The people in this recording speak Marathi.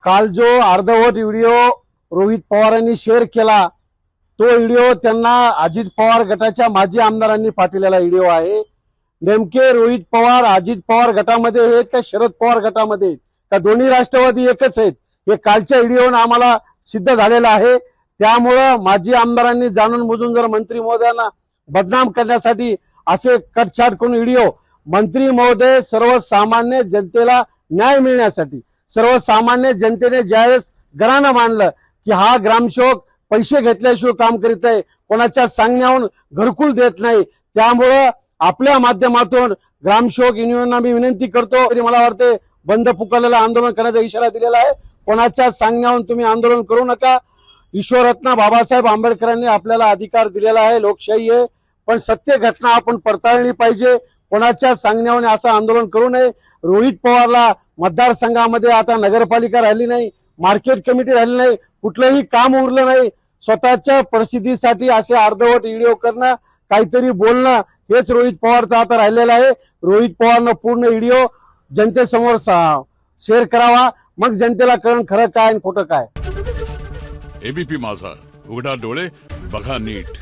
काल जो अर्धवट व्हिडिओ रोहित पवारांनी शेअर केला तो व्हिडिओ त्यांना अजित पवार गटाच्या माजी आमदारांनी पाठवलेला व्हिडिओ आहे। नेमके रोहित पवार अजित पवार गटामध्ये आहेत का शरद पवार गटामध्ये आहेत का दोन्ही राष्ट्रवादी एकच आहेत हे कालच्या व्हिडिओने आम्हाला सिद्ध झालेलं आहे। त्यामुळे माजी आमदारांनी जाणून बुजून जर मंत्री महोदयांना बदनाम करण्यासाठी असे कटछाट करून व्हिडिओ मंत्री महोदय सर्वसामान्य जनतेला न्याय मिळण्यासाठी सर्वसामान्य जनतेने ज्यावेळेस घराणं मांडलं की हा ग्रामसेवक पैसे घेतल्याशिवाय काम करीत आहे कोणाच्या सांगण्यावरून घरकुल देत नाही त्यामुळे आपल्या माध्यमातून ग्रामसेवक युनियनना मी विनंती करतो तरी मला वाटते बंद पुकारलेलं आंदोलन करण्याचा इशारा दिलेला आहे। कोणाच्या सांगण्यावरून तुम्ही आंदोलन करू नका। ईश्वररत्न बाबासाहेब आंबेडकरांनी आपल्याला अधिकार दिलेला आहे लोकशाही आहे पण सत्य घटना आपण पडताळली पाहिजे। कोणाच्या सांगण्यावरून असं आंदोलन करू नये। रोहित पवारला मतदारसंघामध्ये आता नगरपालिका राहिली नाही मार्केट कमिटी राहिली नाही कुठलंही काम उरलं नाही स्वतःच्या प्रसिद्धीसाठी असे अर्धवट व्हिडिओ करणं काहीतरी बोलणं हेच रोहित पवारचं आता राहिलेलं आहे। रोहित पवारनं पूर्ण व्हिडिओ जनतेसमोर शेअर करावा मग जनतेला कळण खरं काय आणि खोटं काय। एबीपी माझा उघडा डोळे बघा नीट।